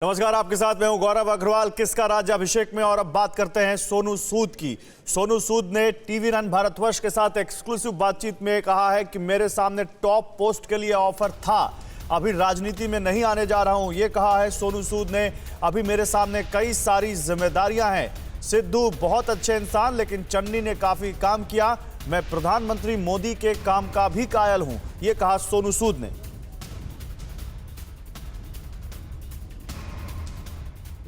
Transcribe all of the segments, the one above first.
नमस्कार, आपके साथ मैं हूं गौरव अग्रवाल किसका राज्याभिषेक में। और अब बात करते हैं सोनू सूद की। सोनू सूद ने टीवी 9 भारतवर्ष के साथ एक्सक्लूसिव बातचीत में कहा है कि मेरे सामने टॉप पोस्ट के लिए ऑफर था, अभी राजनीति में नहीं आने जा रहा हूं, ये कहा है सोनू सूद ने। अभी मेरे सामने कई सारी जिम्मेदारियां हैं। सिद्धू बहुत अच्छे इंसान, लेकिन चन्नी ने काफी काम किया। मैं प्रधानमंत्री मोदी के काम का भी कायल हूं, ये कहा सोनू सूद ने।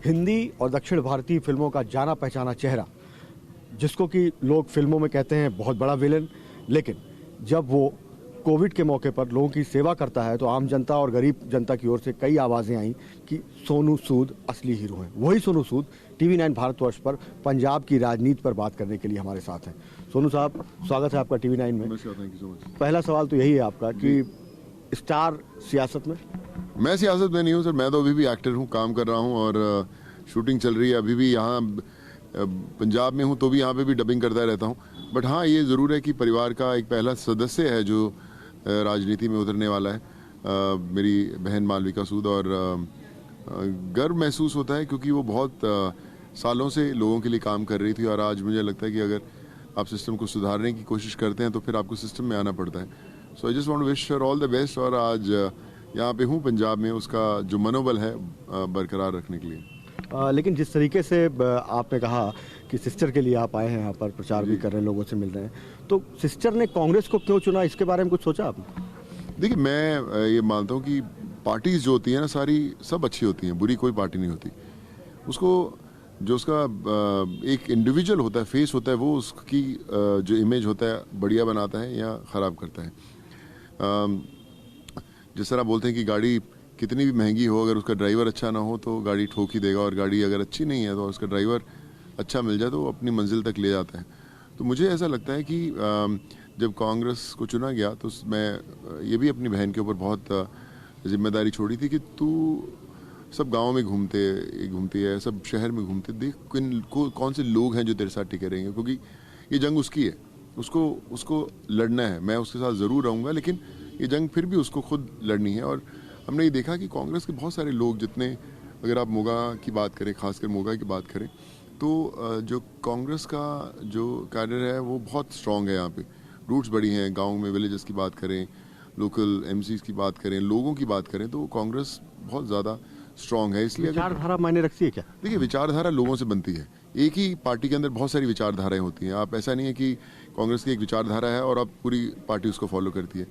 हिंदी और दक्षिण भारतीय फिल्मों का जाना पहचाना चेहरा, जिसको कि लोग फिल्मों में कहते हैं बहुत बड़ा विलेन, लेकिन जब वो कोविड के मौके पर लोगों की सेवा करता है तो आम जनता और गरीब जनता की ओर से कई आवाज़ें आईं कि सोनू सूद असली हीरो हैं। वही सोनू सूद टीवी 9 भारतवर्ष पर पंजाब की राजनीति पर बात करने के लिए हमारे साथ हैं। सोनू साहब, स्वागत है आपका टीवी 9 में। पहला सवाल तो यही है आपका कि स्टार सियासत में? मैं सियासत में नहीं हूँ सर, मैं तो अभी भी एक्टर हूँ, काम कर रहा हूँ और शूटिंग चल रही है। अभी भी यहाँ पंजाब में हूँ तो भी यहाँ पे भी डबिंग करता रहता हूँ। बट हाँ, ये ज़रूर है कि परिवार का एक पहला सदस्य है जो राजनीति में उतरने वाला है, मेरी बहन मालविका सूद। और गर्व महसूस होता है क्योंकि वो बहुत सालों से लोगों के लिए काम कर रही थी और आज मुझे लगता है कि अगर आप सिस्टम को सुधारने की कोशिश करते हैं तो फिर आपको सिस्टम में आना पड़ता है। So I just want to wish her all the best. और आज यहाँ पे हूँ पंजाब में, उसका जो मनोबल है बरकरार रखने के लिए। लेकिन जिस तरीके से आपने कहा कि सिस्टर के लिए आप आए हैं यहाँ पर, प्रचार भी कर रहे हैं, लोगों से मिल रहे हैं, तो सिस्टर ने कांग्रेस को क्यों चुना, इसके बारे में कुछ सोचा आपने? देखिए, मैं ये मानता हूँ कि पार्टीज जो होती हैं ना, सारी सब अच्छी होती हैं, बुरी कोई पार्टी नहीं होती। उसको जो उसका एक इंडिविजुअल होता है, फेस होता है, वो उसकी जो इमेज होता है बढ़िया बनाता है या ख़राब करता है। जिस तरह बोलते हैं कि गाड़ी कितनी भी महंगी हो, अगर उसका ड्राइवर अच्छा ना हो तो गाड़ी ठोक ही देगा, और गाड़ी अगर अच्छी नहीं है तो उसका ड्राइवर अच्छा मिल जाए तो वो अपनी मंजिल तक ले जाता है। तो मुझे ऐसा लगता है कि जब कांग्रेस को चुना गया तो मैं ये भी अपनी बहन के ऊपर बहुत जिम्मेदारी छोड़ी थी कि तू सब गाँव में घूमती है, सब शहर में घूमते, देख कौन से लोग हैं जो तेरे साथ टिके रहेंगे, क्योंकि ये जंग उसकी है, उसको लड़ना है। मैं उसके साथ ज़रूर रहूँगा, लेकिन ये जंग फिर भी उसको खुद लड़नी है। और हमने ये देखा कि कांग्रेस के बहुत सारे लोग, जितने, अगर आप मोगा की बात करें, खासकर मोगा की बात करें, तो जो कांग्रेस का जो कैडर है वो बहुत स्ट्रांग है। यहाँ पे रूट्स बड़ी हैं, गांव में विलेजेस की बात करें, लोकल एमसीज की बात करें, लोगों की बात करें, तो कांग्रेस बहुत ज़्यादा स्ट्रांग है। इसलिए विचारधारा मायने रखती है क्या? देखिए, विचारधारा लोगों से बनती है। एक ही पार्टी के अंदर बहुत सारी विचारधाराएं होती हैं। आप, ऐसा नहीं है कि कांग्रेस की एक विचारधारा है और अब पूरी पार्टी उसको फॉलो करती है।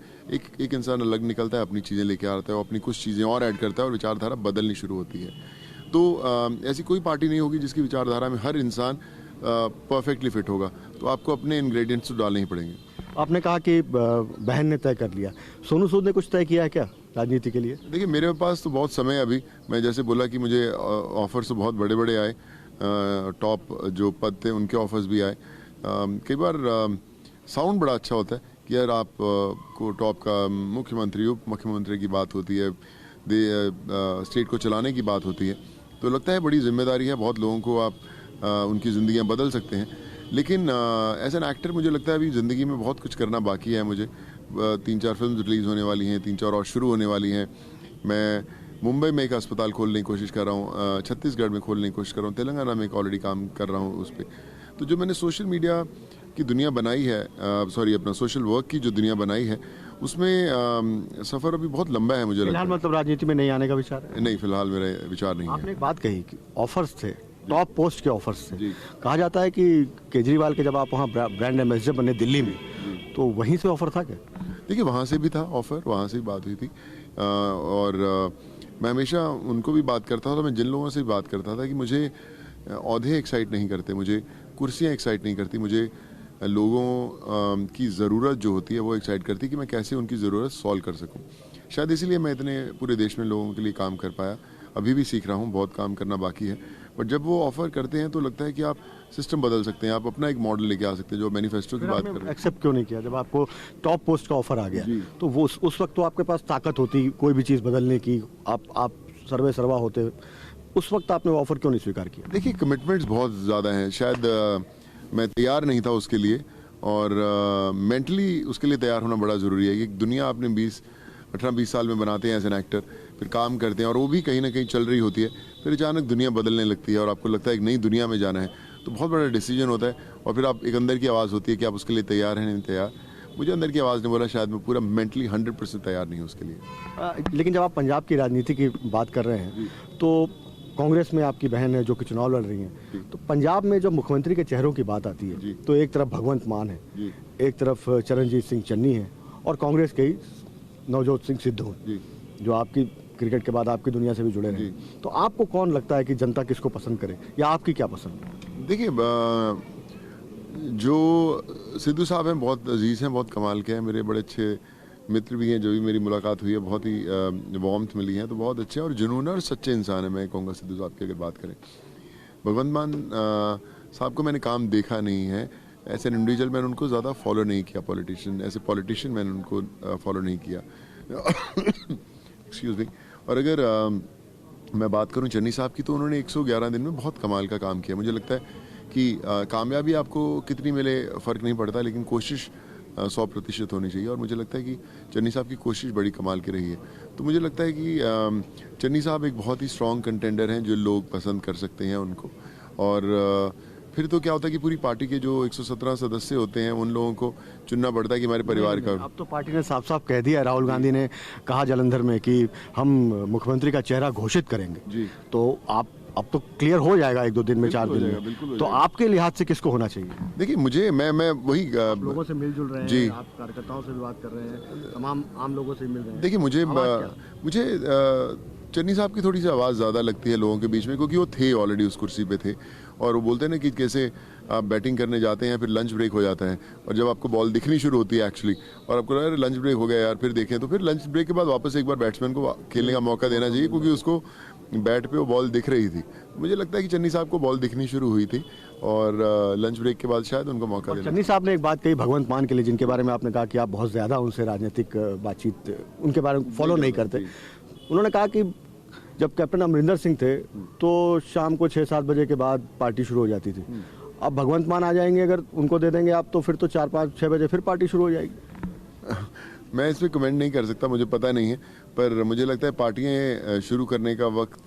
एक इंसान अलग निकलता है, अपनी चीज़ें लेके आता है और अपनी कुछ चीज़ें और ऐड करता है और विचारधारा बदलनी शुरू होती है। तो ऐसी कोई पार्टी नहीं होगी जिसकी विचारधारा में हर इंसान परफेक्टली फिट होगा, तो आपको अपने इंग्रेडिएंट्स तो डालने ही पड़ेंगे। आपने कहा कि बहन ने तय कर लिया, सोनू सूद ने कुछ तय किया है क्या राजनीति के लिए? देखिए, मेरे पास तो बहुत समय है अभी। मैं जैसे बोला कि मुझे ऑफर्स तो बहुत बड़े बड़े आए, टॉप जो पद थे उनके ऑफर्स भी आए। कई बार साउंड बड़ा अच्छा होता है कि यार आप को टॉप का मुख्यमंत्री, उप मुख्यमंत्री की बात होती है, स्टेट को चलाने की बात होती है, तो लगता है बड़ी जिम्मेदारी है, बहुत लोगों को आप उनकी ज़िंदगियां बदल सकते हैं। लेकिन एज एन एक्टर मुझे लगता है अभी ज़िंदगी में बहुत कुछ करना बाकी है। मुझे 3-4 फिल्म रिलीज़ होने वाली हैं, 3-4 और शुरू होने वाली हैं। मैं मुंबई में एक अस्पताल खोलने की कोशिश कर रहा हूँ, छत्तीसगढ़ में खोलने की कोशिश कर रहा हूँ, तेलंगाना में एक ऑलरेडी काम कर रहा हूँ उस पर। तो जो मैंने सोशल मीडिया की दुनिया बनाई है, अपना सोशल वर्क की जो दुनिया बनाई है, उसमें सफ़र अभी बहुत लंबा है। मुझे फिलहाल मतलब राजनीति में नहीं आने का विचार है? नहीं, फिलहाल मेरा विचार नहीं है। आपने एक बात कही कि ऑफर्स थे, टॉप पोस्ट के ऑफर्स थे। कहा जाता है कि केजरीवाल के जब आप वहाँ ब्रांड एम्बेसडर बने दिल्ली में, तो वहीं से ऑफर था क्या? देखिए, वहाँ से भी था ऑफर, वहाँ से भी बात हुई थी। और मैं हमेशा उनको भी बात करता था, मैं जिन लोगों से भी बात करता था कि मुझे औहदे एक्साइट नहीं करते, मुझे कुर्सियाँ एक्साइट नहीं करती, मुझे लोगों की ज़रूरत जो होती है वो एक्साइट करती है कि मैं कैसे उनकी ज़रूरत सॉल्व कर सकूं। शायद इसीलिए मैं इतने पूरे देश में लोगों के लिए काम कर पाया। अभी भी सीख रहा हूं, बहुत काम करना बाकी है। बट जब वो ऑफ़र करते हैं तो लगता है कि आप सिस्टम बदल सकते हैं, आप अपना एक मॉडल लेके आ सकते हैं, जो मैनिफेस्टो की बात कर रहे हैं। एक्सेप्ट क्यों नहीं किया जब आपको टॉप पोस्ट का ऑफर आ गया? तो वो उस वक्त तो आपके पास ताकत होती कोई भी चीज़ बदलने की, आप सर्वे सर्वा होते, उस वक्त आपने वो ऑफर क्यों नहीं स्वीकार किया? देखिए, कमिटमेंट्स बहुत ज़्यादा हैं, शायद मैं तैयार नहीं था उसके लिए, और मेंटली उसके लिए तैयार होना बड़ा ज़रूरी है। कि दुनिया आपने 18-20 साल में बनाते हैं एज एन एक्टर, फिर काम करते हैं और वो भी कहीं ना कहीं चल रही होती है। फिर अचानक दुनिया बदलने लगती है और आपको लगता है एक नई दुनिया में जाना है, तो बहुत बड़ा डिसीजन होता है। और फिर आप एक अंदर की आवाज़ होती है कि आप उसके लिए तैयार हैं नहीं तैयार। मुझे अंदर की आवाज़ ने बोला शायद मैं पूरा मेंटली 100% तैयार नहीं हूँ उसके लिए। लेकिन जब आप पंजाब की राजनीति की बात कर रहे हैं तो कांग्रेस में आपकी बहन है जो कि चुनाव लड़ रही हैं, तो पंजाब में जब मुख्यमंत्री के चेहरों की बात आती है तो एक तरफ भगवंत मान है, एक तरफ चरणजीत सिंह चन्नी है और कांग्रेस के ही नवजोत सिंह सिद्धू हैं, जो आपकी क्रिकेट के बाद आपकी दुनिया से भी जुड़े रहे। तो आपको कौन लगता है कि जनता किसको पसंद करे या आपकी क्या पसंद है? देखिए, जो सिद्धू साहब हैं बहुत अजीज़ हैं, बहुत कमाल के हैं, मेरे बड़े अच्छे मित्र भी हैं। जो भी मेरी मुलाकात हुई है बहुत ही वार्मथ मिली है, तो बहुत अच्छे और जुनून और सच्चे इंसान है मैं कहूँगा सिद्धू साहब की अगर बात करें। भगवंत मान साहब को मैंने काम देखा नहीं है, ऐसे इंडिविजुअल मैंने उनको ज़्यादा फॉलो नहीं किया, पॉलिटिशियन एज ए पॉलिटिशियन मैंने उनको फॉलो नहीं किया। Excuse me. और अगर मैं बात करूं चन्नी साहब की, तो उन्होंने 111 दिन में बहुत कमाल का काम किया। मुझे लगता है कि कामयाबी आपको कितनी मिले फ़र्क नहीं पड़ता, लेकिन कोशिश 100% होनी चाहिए। और मुझे लगता है कि चन्नी साहब की कोशिश बड़ी कमाल की रही है। तो मुझे लगता है कि चन्नी साहब एक बहुत ही स्ट्रॉन्ग कंटेंडर हैं जो लोग पसंद कर सकते हैं उनको। और फिर तो क्या होता है कि पूरी पार्टी के जो 117 सदस्य होते हैं उन लोगों को चुनना पड़ता है कि हमारे परिवार का। अब तो पार्टी ने साफ साफ कह दिया, राहुल गांधी ने कहा जालंधर में कि हम मुख्यमंत्री का चेहरा घोषित करेंगे जी। तो आप अब तो क्लियर हो जाएगा 1-2 दिन में, 4 दिन में। तो आपके लिहाज से किसको होना चाहिए? देखिए, मुझे मैं वही लोगों से मिलजुल रहे हैं जी। आप कार्यकर्ताओं से भी बात कर रहे हैं, तमाम आम लोगों से मिल रहे हैं। देखिए, मुझे चन्नी साहब की थोड़ी सी आवाज़ ज़्यादा लगती है लोगों के बीच में, क्योंकि वो थे ऑलरेडी उस कुर्सी पे थे। और वो बोलते हैं ना कि कैसे आप बैटिंग करने जाते हैं, फिर लंच ब्रेक हो जाता है, और जब आपको बॉल दिखनी शुरू होती है एक्चुअली, और आपको लगा लंच ब्रेक हो गया यार, फिर देखें, तो फिर लंच ब्रेक के बाद वापस एक बार बैट्समैन को खेलने का मौका देना चाहिए, क्योंकि उसको बैट पे वो बॉल दिख रही थी। मुझे लगता है कि चन्नी साहब को बॉल दिखनी शुरू हुई थी और लंच ब्रेक के बाद शायद उनको मौका देना। चन्नी साहब ने एक बात कही भगवंत मान के लिए, जिनके बारे में आपने कहा कि आप बहुत ज़्यादा उनसे राजनीतिक बातचीत उनके बारे में फॉलो नहीं करते। उन्होंने कहा कि जब कैप्टन अमरिंदर सिंह थे तो शाम को 6-7 बजे के बाद पार्टी शुरू हो जाती थी। अब भगवंत मान आ जाएंगे, अगर उनको दे देंगे आप, तो फिर तो 4-5-6 बजे फिर पार्टी शुरू हो जाएगी। मैं इस पर कमेंट नहीं कर सकता, मुझे पता नहीं है, पर मुझे लगता है पार्टियां शुरू करने का वक्त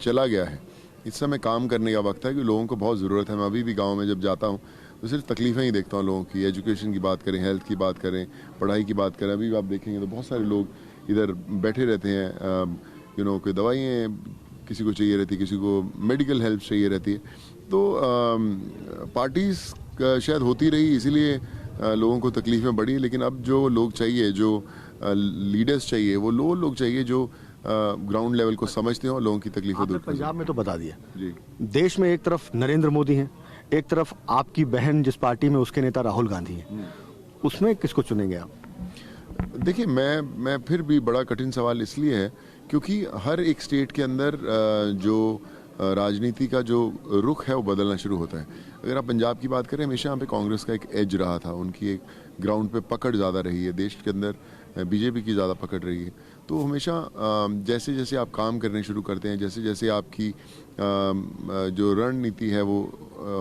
चला गया है। इस समय काम करने का वक्त है कि लोगों को बहुत ज़रूरत है। मैं अभी भी गांव में जब जाता हूं तो सिर्फ तकलीफ़ें ही देखता हूं लोगों की। एजुकेशन की बात करें, हेल्थ की बात करें, पढ़ाई की बात करें, अभी आप देखेंगे तो बहुत सारे लोग इधर बैठे रहते हैं। कोई दवाइयाँ किसी को चाहिए रहती है, किसी को मेडिकल हेल्प चाहिए रहती है। तो पार्टीज़ शायद होती रही, इसीलिए लोगों को तकलीफें बढ़ी। लेकिन अब जो लोग चाहिए, जो लीडर्स चाहिए, वो लोग चाहिए जो ग्राउंड लेवल को समझते हो और लोगों की तकलीफें दूर करते हैं। पंजाब में तो बता दिया जी। देश में एक तरफ नरेंद्र मोदी हैं, एक तरफ आपकी बहन जिस पार्टी में उसके नेता राहुल गांधी हैं, उसमें किसको चुनेंगे आप? देखिए, मैं फिर भी बड़ा कठिन सवाल इसलिए है क्योंकि हर एक स्टेट के अंदर जो राजनीति का जो रुख है वो बदलना शुरू होता है। अगर आप पंजाब की बात करें, हमेशा यहाँ पे कांग्रेस का एक एज रहा था, उनकी एक ग्राउंड पे पकड़ ज़्यादा रही है। देश के अंदर बीजेपी की ज़्यादा पकड़ रही है। तो हमेशा जैसे जैसे आप काम करने शुरू करते हैं, जैसे जैसे आपकी जो रणनीति है वो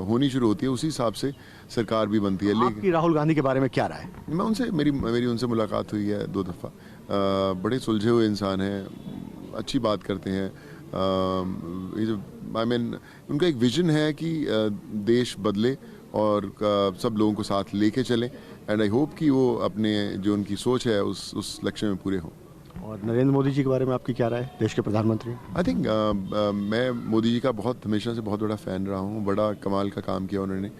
होनी शुरू होती है, उसी हिसाब से सरकार भी बनती है। आपकी राहुल गांधी के बारे में क्या राय है? मैं उनसे मेरी उनसे मुलाकात हुई है 2 दफ़ा। बड़े सुलझे हुए इंसान हैं, अच्छी बात करते हैं। उनका एक विजन है कि देश बदले और सब लोगों को साथ लेके चलें। एंड आई होप कि वो अपने जो उनकी सोच है उस लक्ष्य में पूरे हों। और नरेंद्र मोदी जी के बारे में आपकी क्या राय है, देश के प्रधानमंत्री? आई थिंक मैं मोदी जी का हमेशा से बहुत बड़ा फ़ैन रहा हूँ। बड़ा कमाल का काम किया उन्होंने।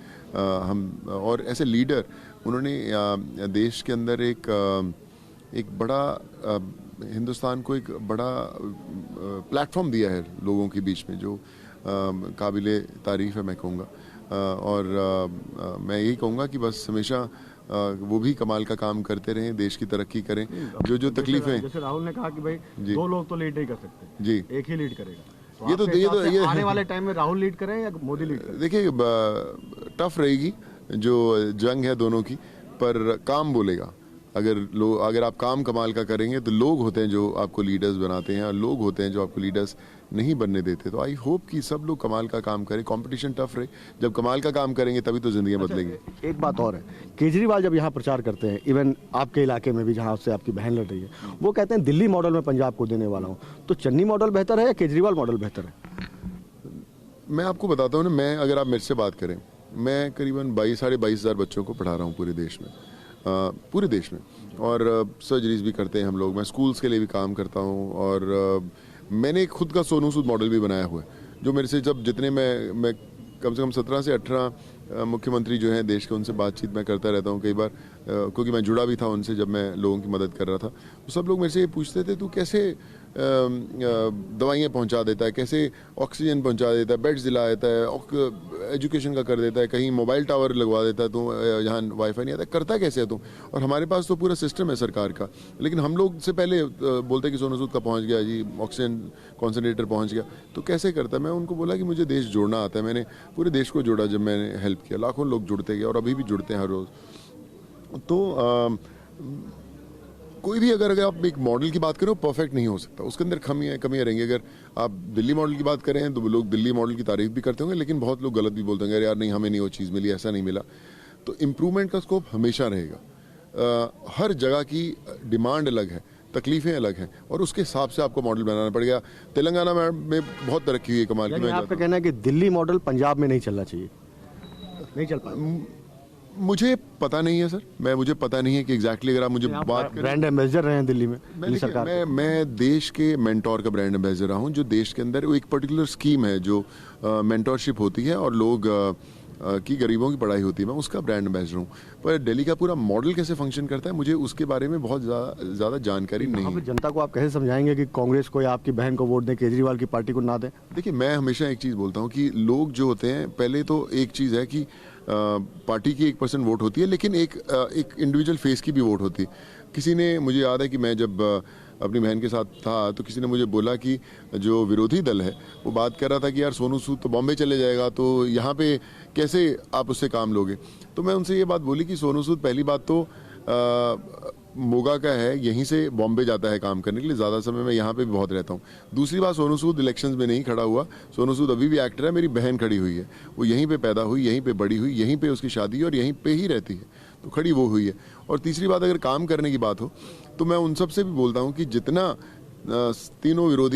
हम और ऐसे लीडर उन्होंने देश के अंदर एक बड़ा हिंदुस्तान को एक बड़ा प्लेटफॉर्म दिया है लोगों के बीच में, जो काबिले तारीफ़ है मैं कहूँगा। और मैं यही कहूँगा कि बस हमेशा वो भी कमाल का काम करते रहें, देश की तरक्की करें। जो तकलीफें, जैसे राहुल ने कहा कि भाई 2 लोग तो लीड नहीं कर सकते जी, एक ही लीड करेगा, तो ये आने वाले टाइम में राहुल लीड करें या मोदी लीड करें? देखिए, टफ रहेगी जो जंग है दोनों की, पर काम बोलेगा। अगर आप काम कमाल का करेंगे तो लोग होते हैं जो आपको लीडर्स बनाते हैं और लोग होते हैं जो आपको लीडर्स नहीं बनने देते। तो आई होप कि सब लोग कमाल का काम करें, कंपटीशन टफ रहे। जब कमाल का काम करेंगे तभी तो जिंदगी बदलेंगी। एक बात और है, केजरीवाल जब यहाँ प्रचार करते हैं, इवन आपके इलाके में भी जहाँ से आपकी बहन लड़ रही है, वो कहते हैं दिल्ली मॉडल में पंजाब को देने वाला हूँ। तो चन्नी मॉडल बेहतर है या केजरीवाल मॉडल बेहतर है? मैं आपको बताता हूँ ना, मैं अगर आप मेरे से बात करें, मैं करीबन 22,000 बच्चों को पढ़ा रहा हूँ पूरे देश में, और सर्जरीज भी करते हैं हम लोग। मैं स्कूल्स के लिए भी काम करता हूँ और मैंने एक खुद का सोनू सूद मॉडल भी बनाया हुआ है, जो मेरे से जब जितने मैं कम से कम 17 से 18 मुख्यमंत्री जो हैं देश के, उनसे बातचीत मैं करता रहता हूँ कई बार, क्योंकि मैं जुड़ा भी था उनसे जब मैं लोगों की मदद कर रहा था। तो सब लोग मेरे से ये पूछते थे, तू कैसे दवाइयाँ पहुँचा देता है, कैसे ऑक्सीजन पहुँचा देता है, बेड्स दिला देता है, एजुकेशन का कर देता है, कहीं मोबाइल टावर लगवा देता है, तू यहाँ वाईफाई नहीं आता, करता कैसे है तू? और हमारे पास तो पूरा सिस्टम है सरकार का, लेकिन हम लोग से पहले बोलते कि सोनू सूद का पहुँच गया जी, ऑक्सीजन कॉन्सनट्रेटर पहुँच गया, तो कैसे करता? मैं उनको बोला कि मुझे देश जोड़ना आता है। मैंने पूरे देश को जोड़ा जब मैंने हेल्प किया, लाखों लोग जुड़ते गए और अभी भी जुड़ते हैं हर रोज़। तो कोई भी अगर आप एक मॉडल की बात करें, परफेक्ट नहीं हो सकता, उसके अंदर कमियां रहेंगी। अगर आप दिल्ली मॉडल की बात करें तो लोग दिल्ली मॉडल की तारीफ भी करते होंगे, लेकिन बहुत लोग गलत भी बोलते होंगे, यार नहीं हमें नहीं वो चीज़ मिली, ऐसा नहीं मिला। तो इम्प्रूवमेंट का स्कोप हमेशा रहेगा। हर जगह की डिमांड अलग है, तकलीफें अलग हैं, और उसके हिसाब से आपको मॉडल बनाना पड़ेगा। तेलंगाना में बहुत तरक्की हुई है कमाल की। आपका कहना है कि दिल्ली मॉडल पंजाब में नहीं चलना चाहिए, नहीं चल पाएगा? मुझे पता नहीं है सर, मुझे पता नहीं है कि एग्जैक्टली अगर आप मुझे बात करें। ब्रांड एम्बेसडर रहे हैं दिल्ली में, दिल्ली सरकार मैं देश के मेंटोर का ब्रांड एम्बेसडर रहा हूं, जो देश के अंदर एक पर्टिकुलर स्कीम है जो मेंटोरशिप होती है और लोग की गरीबों की पढ़ाई होती है, मैं उसका ब्रांड एम्बेसडर हूं। पर दिल्ली का पूरा मॉडल कैसे फंक्शन करता है, मुझे उसके बारे में बहुत ज़्यादा जानकारी नहीं है। जनता को आप कैसे समझाएंगे कि कांग्रेस को या आपकी बहन को वोट दें, केजरीवाल की पार्टी को ना दें? देखिए, मैं हमेशा एक चीज़ बोलता हूँ कि लोग जो होते हैं, पहले तो एक चीज़ है कि पार्टी की 1% वोट होती है, लेकिन एक इंडिविजुअल फेस की भी वोट होती है। किसी ने, मुझे याद है कि मैं जब अपनी बहन के साथ था तो किसी ने मुझे बोला कि जो विरोधी दल है वो बात कर रहा था कि यार सोनू सूद तो बॉम्बे चले जाएगा, तो यहाँ पे कैसे आप उससे काम लोगे? तो मैं उनसे ये बात बोली कि सोनू सूद पहली बात तो मोगा का है, यहीं से बॉम्बे जाता है काम करने के लिए, ज़्यादा समय मैं यहाँ पे भी बहुत रहता हूँ। दूसरी बात, सोनू सूद इलेक्शंस में नहीं खड़ा हुआ, सोनू सूद अभी भी एक्टर है, मेरी बहन खड़ी हुई है, वो यहीं पे पैदा हुई, यहीं पे बड़ी हुई, यहीं पे उसकी शादी और यहीं पे ही रहती है, तो खड़ी वो हुई है। और तीसरी बात, अगर काम करने की बात हो तो मैं उन सब से भी बोलता हूँ कि जितना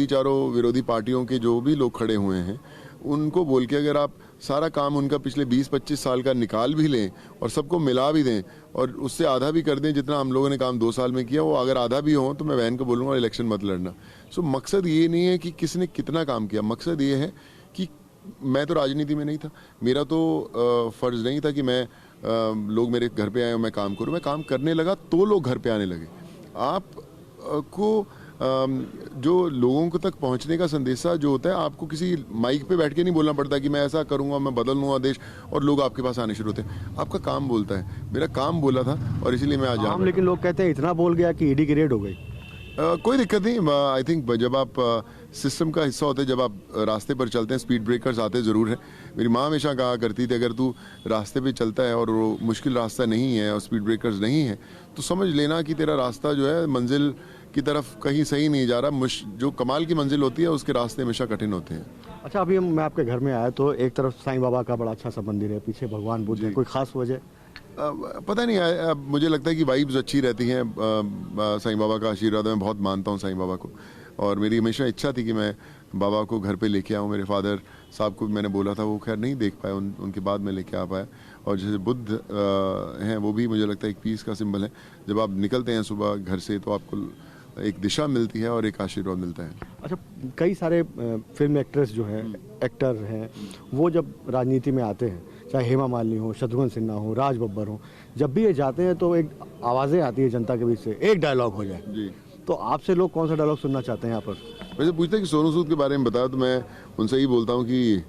चारों विरोधी पार्टियों के जो भी लोग खड़े हुए हैं, उनको बोल के अगर आप सारा काम उनका पिछले 20-25 साल का निकाल भी लें और सबको मिला भी दें और उससे आधा भी कर दें जितना हम लोगों ने काम 2 साल में किया, वो अगर आधा भी हो तो मैं बहन को बोलूँगा इलेक्शन मत लड़ना। सो मकसद ये नहीं है कि किसने कितना काम किया, मकसद ये है कि मैं तो राजनीति में नहीं था, मेरा तो फ़र्ज़ नहीं था कि मैं लोग मेरे घर पे आए और मैं काम करूँ। मैं काम करने लगा तो लोग घर पे आने लगे। आपको जो लोगों को तक पहुंचने का संदेशा जो होता है, आपको किसी माइक पे बैठ के नहीं बोलना पड़ता कि मैं ऐसा करूंगा, मैं बदल लूंगा देश, और लोग आपके पास आने शुरू होते हैं। आपका काम बोलता है, मेरा काम बोला था और इसीलिए मैं आज यहाँ। लेकिन लोग कहते हैं इतना बोल गया कि ईडी की रेड हो गई। कोई दिक्कत नहीं। आई थिंक जब आप सिस्टम का हिस्सा होते हैं, जब आप रास्ते पर चलते हैं, स्पीड ब्रेकर्स आते ज़रूर हैं। मेरी माँ हमेशा कहा करती थी, अगर तू रास्ते पे चलता है और वो मुश्किल रास्ता नहीं है और स्पीड ब्रेकर्स नहीं है, तो समझ लेना कि तेरा रास्ता जो है मंजिल की तरफ कहीं सही नहीं जा रहा। जो कमाल की मंजिल होती है उसके रास्ते हमेशा कठिन होते हैं। अच्छा, अभी मैं आपके घर में आया तो एक तरफ साईं बाबा का बड़ा अच्छा सा मंदिर है, पीछे भगवान बुद्ध है, कोई खास वजह? पता नहीं, मुझे लगता है कि वाइब्स अच्छी रहती हैं। साईं बाबा का आशीर्वाद, मैं बहुत मानता हूँ साईं बाबा को, और मेरी हमेशा इच्छा थी कि मैं बाबा को घर पे लेके आऊँ। मेरे फादर साहब को भी मैंने बोला था, वो खैर नहीं देख पाए, उनके बाद मैं लेके आ पाया। और जैसे बुद्ध हैं, वो भी मुझे लगता है एक पीस का सिंबल है। जब आप निकलते हैं सुबह घर से तो आपको एक दिशा मिलती है और एक आशीर्वाद मिलता है। अच्छा, कई सारे फिल्म एक्ट्रेस जो हैं, एक्टर हैं, वो जब राजनीति में आते हैं, चाहे हेमा मालिनी हो, शत्रुघ्न सिन्हा हो, राज बब्बर हो, जब भी ये जाते हैं तो एक आवाज़ें आती है जनता के बीच से, एक डायलॉग हो जाए जी। तो आपसे लोग कौन सा डायलॉग सुनना चाहते हैं यहाँ पर? वैसे पूछते हैं कि सोनू सूद के बारे में बताया, तो मैं उनसे ही बोलता हूँ कि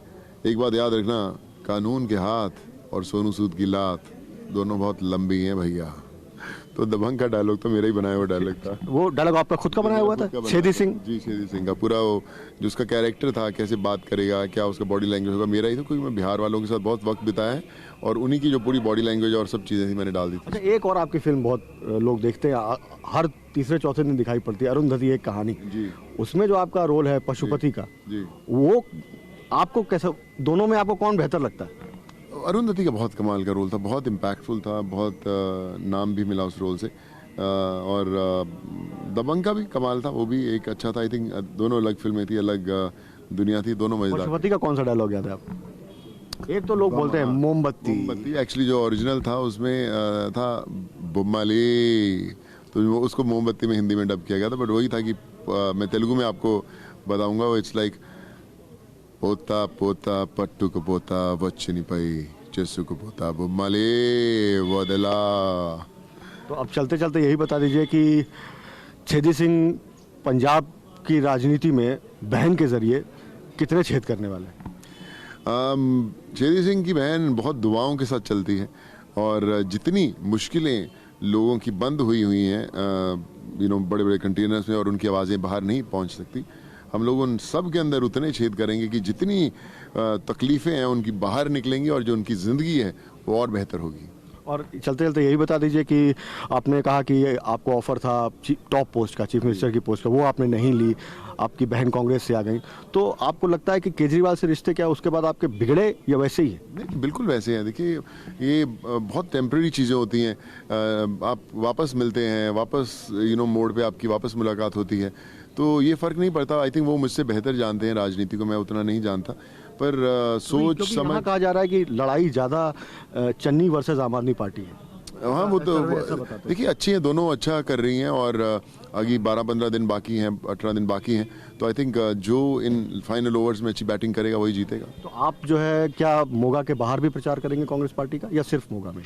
एक बात याद रखना, कानून के हाथ और सोनू सूद की लात दोनों बहुत लंबी हैं भैया। तो दबंग का डायलॉग तो मेरा ही बनाया हुआ डायलॉग था। वो डायलॉग आपका खुद का बनाया हुआ था? छेदी सिंह जी, छेदी सिंह का पूरा वो जो उसका कैरेक्टर था, कैसे बात करेगा, क्या उसका बॉडी लैंग्वेज होगा, मेरा ही था, क्योंकि मैं बिहार वालों के साथ बहुत वक्त बिताया है और उन्हीं की जो पूरी बॉडी लैंग्वेज और सब चीज़ें थी मैंने डाल दी थी। अच्छा, एक और आपकी फिल्म बहुत लोग देखते हैं, हर तीसरे चौथे दिन दिखाई पड़ती है, अरुंधति एक कहानी जी उसमें जो आपका रोल है पशुपति का, जी, वो आपको कैसा, दोनों में आपको कौन बेहतर लगता है? अरुंधति का बहुत कमाल का रोल था, बहुत इम्पैक्टफुल था, बहुत नाम भी मिला उस रोल से, और दबंग का भी कमाल था, वो भी एक अच्छा था। आई थिंक दोनों अलग फिल्में थी, अलग दुनिया थी, दोनों मजेदार। पशुपति का कौन सा डायलॉग याद है आपको? एक तो लोग बोलते हैं मोमबत्ती, एक्चुअली जो ओरिजिनल था उसमें था बुम्माली, तो उसको मोमबत्ती में हिंदी में डब किया गया था, बट वही था कि मैं तेलुगु में आपको बताऊंगा, वो इट्स लाइक पोता पोता पट्टुक पोता वच्चनी पई चेसुक पोता बुम्माली वदला। तो अब चलते चलते यही बता दीजिए कि छेदी सिंह पंजाब की राजनीति में बहन के जरिए कितने छेद करने वाले हैं? छेदी सिंह की बहन बहुत दुआओं के साथ चलती है, और जितनी मुश्किलें लोगों की बंद हुई हैं बड़े बड़े कंटेनर्स में, और उनकी आवाज़ें बाहर नहीं पहुंच सकती, हम लोग उन सब के अंदर उतने छेद करेंगे कि जितनी तकलीफ़ें हैं उनकी बाहर निकलेंगी, और जो उनकी ज़िंदगी है वो और बेहतर होगी। और चलते चलते यही बता दीजिए कि आपने कहा कि आपको ऑफर था टॉप पोस्ट का, चीफ मिनिस्टर की पोस्ट का, वो आपने नहीं ली, आपकी बहन कांग्रेस से आ गई, तो आपको लगता है कि केजरीवाल से रिश्ते क्या उसके बाद आपके बिगड़े या वैसे ही है? नहीं, बिल्कुल वैसे हैं। देखिए, ये बहुत टेम्प्रेरी चीज़ें होती हैं, आप वापस मिलते हैं, वापस मोड़ पे आपकी वापस मुलाकात होती है, तो ये फ़र्क नहीं पड़ता। आई थिंक वो मुझसे बेहतर जानते हैं राजनीति को, मैं उतना नहीं जानता, पर सोच समझ। कहा जा रहा है कि लड़ाई ज़्यादा चन्नी वर्सेस आम आदमी पार्टी है। हाँ, वो तो देखिए अच्छी हैं, दोनों अच्छा कर रही हैं, और आगे 12-15 दिन बाकी हैं, 18 दिन बाकी हैं, तो आई थिंक जो इन फाइनल ओवर्स में अच्छी बैटिंग करेगा वही जीतेगा। तो आप जो है क्या मोगा के बाहर भी प्रचार करेंगे कांग्रेस पार्टी का, या सिर्फ मोगा में?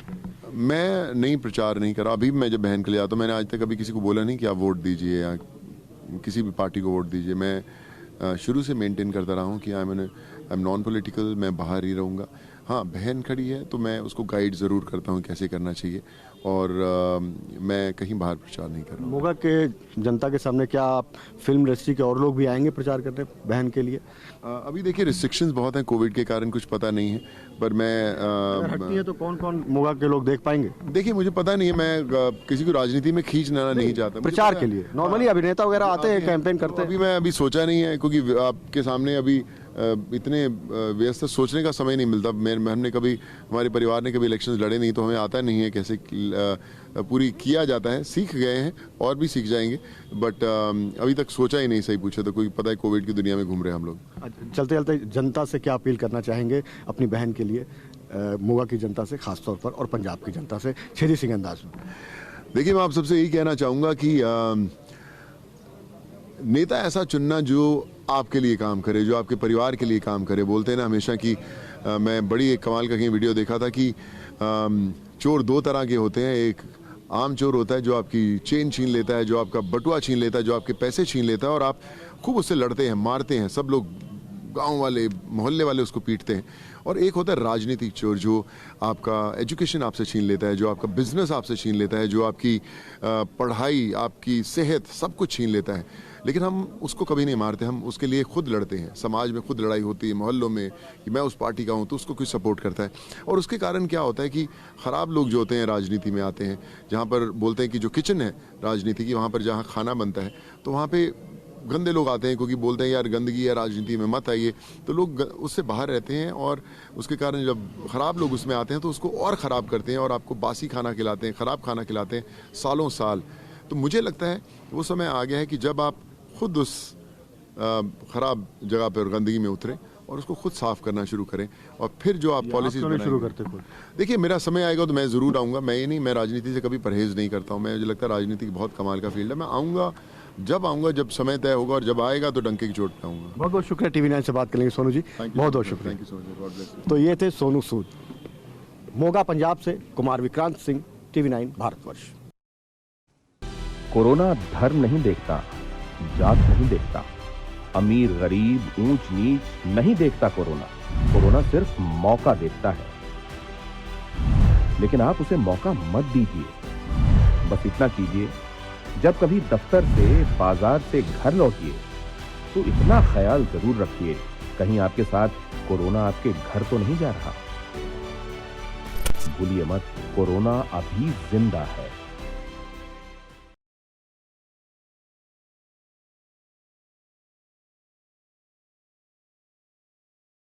मैं नहीं, प्रचार नहीं करा अभी। मैं जब बहन के लिए आता हूँ, मैंने आज तक कभी किसी को बोला नहीं कि आप वोट दीजिए या किसी भी पार्टी को वोट दीजिए। मैं शुरू से मेंटेन करता रहा हूँ कि आई एम नॉन पॉलिटिकल, मैं बाहर ही रहूँगा। हाँ, बहन खड़ी है तो मैं उसको गाइड ज़रूर करता हूँ कैसे करना चाहिए, और मैं कहीं बाहर प्रचार नहीं कर रहा हूँ। मोगा के जनता के सामने क्या आप फिल्म इंडस्ट्री के और लोग भी आएंगे प्रचार करने बहन के लिए? अभी देखिए रिस्ट्रिक्शंस बहुत हैं कोविड के कारण, कुछ पता नहीं है, पर मैं हटती है तो कौन कौन मोगा के लोग देख पाएंगे? देखिए मुझे पता नहीं है, मैं किसी को राजनीति में खींचना नहीं चाहता। प्रचार के लिए नॉर्मली अभिनेता वगैरह आते हैं, कैंपेन करते हैं। अभी सोचा नहीं है, क्योंकि आपके सामने अभी इतने व्यस्त सोचने का समय नहीं मिलता। हमने कभी, हमारे परिवार ने कभी इलेक्शंस लड़े नहीं, तो हमें आता नहीं है कैसे पूरी किया जाता है। सीख गए हैं और भी सीख जाएंगे, बट अभी तक सोचा ही नहीं। सही पूछा तो कोई पता है, कोविड की दुनिया में घूम रहे हैं हम लोग। चलते चलते जनता से क्या अपील करना चाहेंगे अपनी बहन के लिए, मोगा की जनता से खासतौर पर, और पंजाब की जनता से, छेदी सिंह अंदाज में? देखिए, मैं आप सबसे यही कहना चाहूँगा कि नेता ऐसा चुनना जो आपके लिए काम करे, जो आपके परिवार के लिए काम करे। बोलते हैं ना हमेशा कि मैं बड़ी एक कमाल का कहीं वीडियो देखा था कि चोर दो तरह के होते हैं। एक आम चोर होता है जो आपकी चेन छीन लेता है, जो आपका बटुआ छीन लेता है, जो आपके पैसे छीन लेता है, और आप खूब उससे लड़ते हैं, मारते हैं, सब लोग गांव वाले मोहल्ले वाले उसको पीटते हैं। और एक होता है राजनीतिक चोर, जो आपका एजुकेशन आपसे छीन लेता है, जो आपका बिजनेस आपसे छीन लेता है, जो आपकी पढ़ाई, आपकी सेहत, सब कुछ छीन लेता है। लेकिन हम उसको कभी नहीं मारते, हम उसके लिए खुद लड़ते हैं। समाज में खुद लड़ाई होती है, मोहल्लों में, कि मैं उस पार्टी का हूँ तो उसको कुछ सपोर्ट करता है। और उसके कारण क्या होता है कि ख़राब लोग जो होते हैं राजनीति में आते हैं, जहाँ पर बोलते हैं कि जो किचन है राजनीति की, वहाँ पर जहाँ खाना बनता है, तो वहाँ पे गंदे लोग आते हैं, क्योंकि बोलते हैं यार गंदगी है राजनीति में, मत आइए। तो लोग उससे बाहर रहते हैं, और उसके कारण जब ख़राब लोग उसमें आते हैं तो उसको और ख़राब करते हैं, और आपको बासी खाना खिलाते हैं, ख़राब खाना खिलाते हैं सालों साल। तो मुझे लगता है वो समय आ गया है कि जब आप खुद उस ख़राब जगह पर गंदगी में उतरें और उसको खुद साफ करना शुरू करें, और फिर जो आप पॉलिसीज शुरू करते हैं। देखिए, मेरा समय आएगा तो मैं ज़रूर आऊँगा। मैं राजनीति से कभी परहेज़ नहीं करता हूँ। मुझे लगता है राजनीति बहुत कमाल का फील्ड है। मैं आऊँगा, जब समय तय होगा, और जब आएगा तो डंके की चोट पे आऊँगा। बहुत बहुत शुक्रिया। TV9 से बात करेंगे सोनू जी, बहुत बहुत शुक्रिया। Thank you so much, God bless you. तो ये थे सोनू सूद, मोगा पंजाब से कुमार विक्रांत सिंह, TV9 भारतवर्ष। कोरोना धर्म नहीं देखता, जात नहीं देखता, अमीर गरीब ऊंच नीच नहीं देखता। कोरोना सिर्फ मौका देखता है, लेकिन आप उसे मौका मत दीजिए। बस बस इतना कीजिए, जब कभी दफ्तर से, बाजार से घर लौटिए तो इतना ख्याल जरूर रखिए कहीं आपके साथ कोरोना आपके घर तो नहीं जा रहा। भूलिए मत, कोरोना अभी जिंदा है।